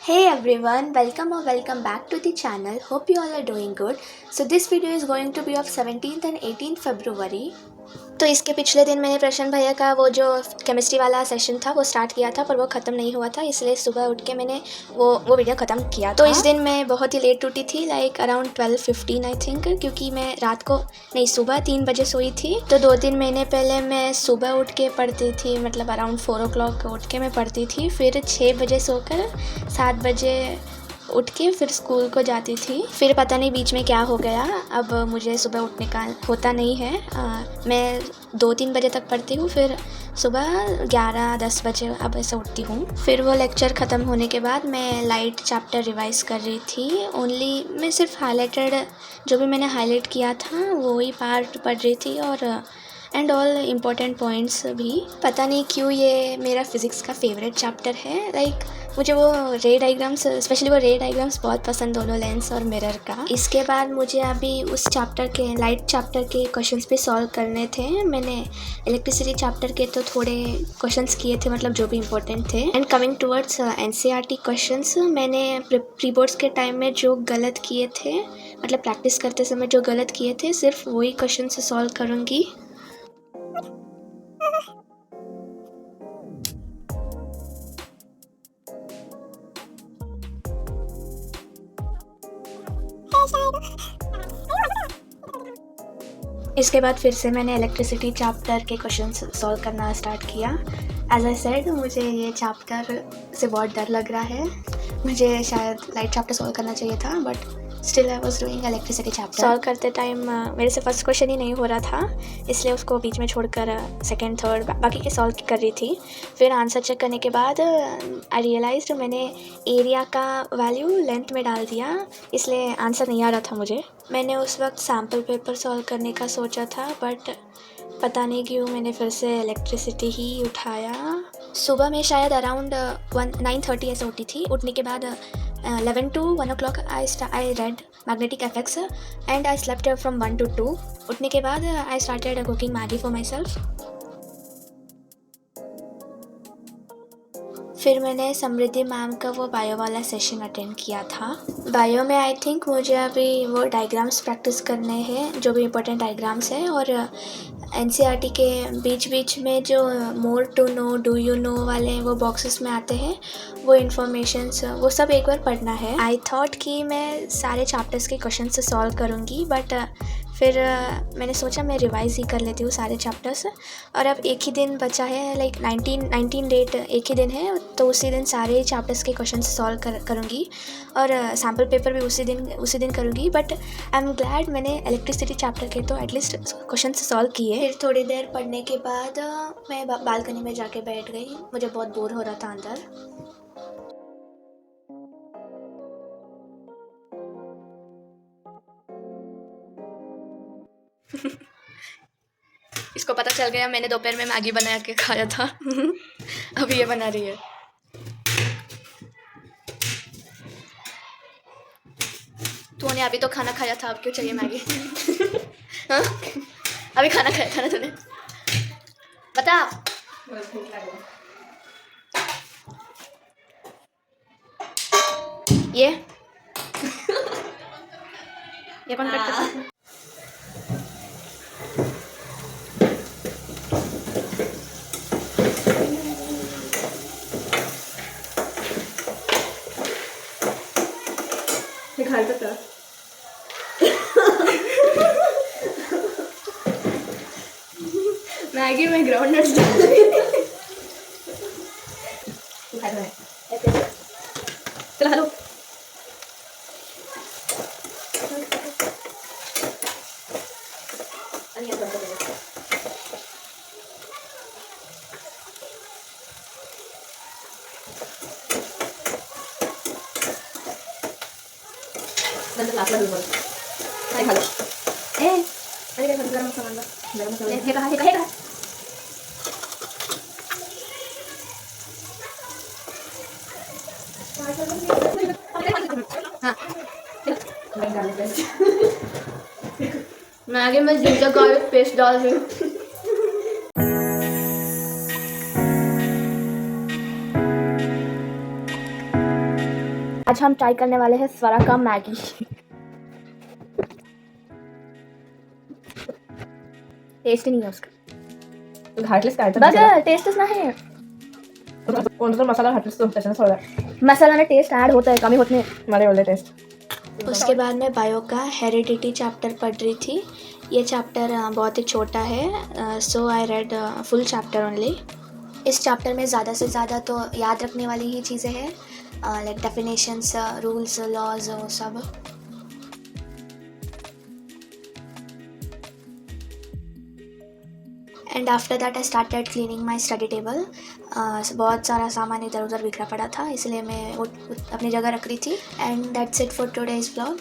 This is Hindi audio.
Hey everyone, welcome back to the channel. Hope you all are doing good. So this video is going to be of 17th and 18th February. तो इसके पिछले दिन मैंने प्रशांत भैया का वो जो केमिस्ट्री वाला सेशन था वो स्टार्ट किया था, पर वो ख़त्म नहीं हुआ था, इसलिए सुबह उठ के मैंने वो वीडियो ख़त्म किया। तो इस दिन मैं बहुत ही लेट उठी थी, लाइक अराउंड 12:15 आई थिंक, क्योंकि मैं रात को नहीं सुबह 3 बजे सोई थी। तो 2-3 महीने पहले मैं सुबह उठ के पढ़ती थी, मतलब अराउंड 4 o'clock उठ के मैं पढ़ती थी, फिर 6 बजे सोकर 7 बजे उठ के फिर स्कूल को जाती थी। फिर पता नहीं बीच में क्या हो गया, अब मुझे सुबह उठने का होता नहीं है। मैं 2-3 बजे तक पढ़ती हूँ, फिर सुबह 11-10 बजे अब ऐसे उठती हूँ। फिर वो लेक्चर ख़त्म होने के बाद मैं लाइट चैप्टर रिवाइज़ कर रही थी। ओनली मैं सिर्फ हाईलाइटेड जो भी मैंने हाईलाइट किया था वो ही पार्ट पढ़ रही थी, और एंड ऑल इम्पोर्टेंट पॉइंट्स भी। पता नहीं क्यों ये मेरा फ़िज़िक्स का फेवरेट चैप्टर है। लाइक मुझे वो रे डायग्राम्स, स्पेशली वो रे डायग्राम्स बहुत पसंद, दोनों लेंस और मिरर का। इसके बाद मुझे अभी उस चैप्टर के लाइट चैप्टर के क्वेश्चंस भी सॉल्व करने थे। मैंने इलेक्ट्रिसिटी चैप्टर के तो थोड़े क्वेश्चंस किए थे, मतलब जो भी इम्पोर्टेंट थे। And coming towards NCERT questions, मैंने प्री बोर्ड्स के टाइम में जो गलत किए थे, मतलब प्रैक्टिस करते समय जो गलत किए थे, सिर्फ वही क्वेश्चन सॉल्व करूँगी। इसके बाद फिर से मैंने इलेक्ट्रिसिटी चैप्टर के क्वेश्चन सॉल्व करना स्टार्ट किया। एज आई सेड, मुझे ये चैप्टर से बहुत डर लग रहा है। मुझे शायद लाइट चैप्टर सॉल्व करना चाहिए था, but still I was doing electricity chapter. Solve करते टाइम मेरे से फर्स्ट क्वेश्चन ही नहीं हो रहा था, इसलिए उसको बीच में छोड़कर सेकंड थर्ड बाकी के सॉल्व कर रही थी। फिर आंसर चेक करने के बाद आई रियलाइज्ड मैंने एरिया का वैल्यू लेंथ में डाल दिया, इसलिए आंसर नहीं आ रहा था मुझे। मैंने उस वक्त सैम्पल पेपर सॉल्व करने का सोचा था, बट पता नहीं क्यों मैंने फिर से इलेक्ट्रिसिटी ही उठाया। सुबह में शायद अराउंड 9:30 ऐसे उठी थी। उठने के बाद 11 to 1 o'clock I read magnetic effects and I slept from 1 to 2. उठने के बाद I started cooking Maggi for myself. फिर मैंने समृद्धि मैम का वो बायो वाला सेशन अटेंड किया था। बायो में आई थिंक मुझे अभी वो डायग्राम्स प्रैक्टिस करने हैं, जो भी इम्पोर्टेंट डायग्राम्स है, और एनसीईआरटी के बीच बीच में जो more to know, do you know वाले वो बॉक्सेस में आते हैं, वो इन्फॉर्मेशंस, वो सब एक बार पढ़ना है। आई थॉट कि मैं सारे चैप्टर्स के क्वेश्चन से सॉल्व करूँगी, बट फिर मैंने सोचा मैं रिवाइज़ ही कर लेती हूँ सारे चैप्टर्स। और अब एक ही दिन बचा है, लाइक 19 डेट एक ही दिन है, तो उसी दिन सारे चैप्टर्स के क्वेश्चन सॉल्व करूँगी, और सैम्पल पेपर भी उसी दिन करूँगी। बट आई एम ग्लैड मैंने इलेक्ट्रिसिटी चैप्टर के तो एटलीस्ट क्वेश्चन सॉल्व किए। फिर थोड़ी देर पढ़ने के बाद मैं बालकनी में जाके बैठ गई। मुझे बहुत बोर हो रहा था अंदर। इसको पता चल गया मैंने दोपहर में मैगी बना के खाया था। अभी ये बना रही है। तूने अभी तो खाना खाया था, अब क्यों चाहिए मैगी? हाँ, अभी खाना खाया था ना तूने, बता। ये कौन करता है? मैगी में ग्राउंडनट्स डाल चलो हेलो। मैगी में जिंजर गार्लिक पेस्ट डाल रही हूँ। आज हम ट्राई करने वाले हैं स्वरा का मैगी। टेस्ट नहीं है उसका, घाटलेस काय तर बघ टेस्टच नाही, कोणतं मसाला घातलीस तू त्याच्यानं सोडा मसाला में टेस्ट ऐड होता है, कमी होत नाही। मला एवढे टेस्ट। उसके बाद मैं बायो का हेरिडिटी चैप्टर पढ़ रही थी। ये चैप्टर बहुत ही छोटा है, so I read full chapter only. इस चैप्टर में ज़्यादा से ज़्यादा तो याद रखने वाली ही चीज़ें हैं, लाइक डेफिनेशंस, रूल्स, लॉज, वो सब। And after that I started cleaning my study table. बहुत सारा सामान इधर उधर बिखरा पड़ा था, इसलिए मैं वो अपनी जगह रख रही थी। And that's it for today's vlog.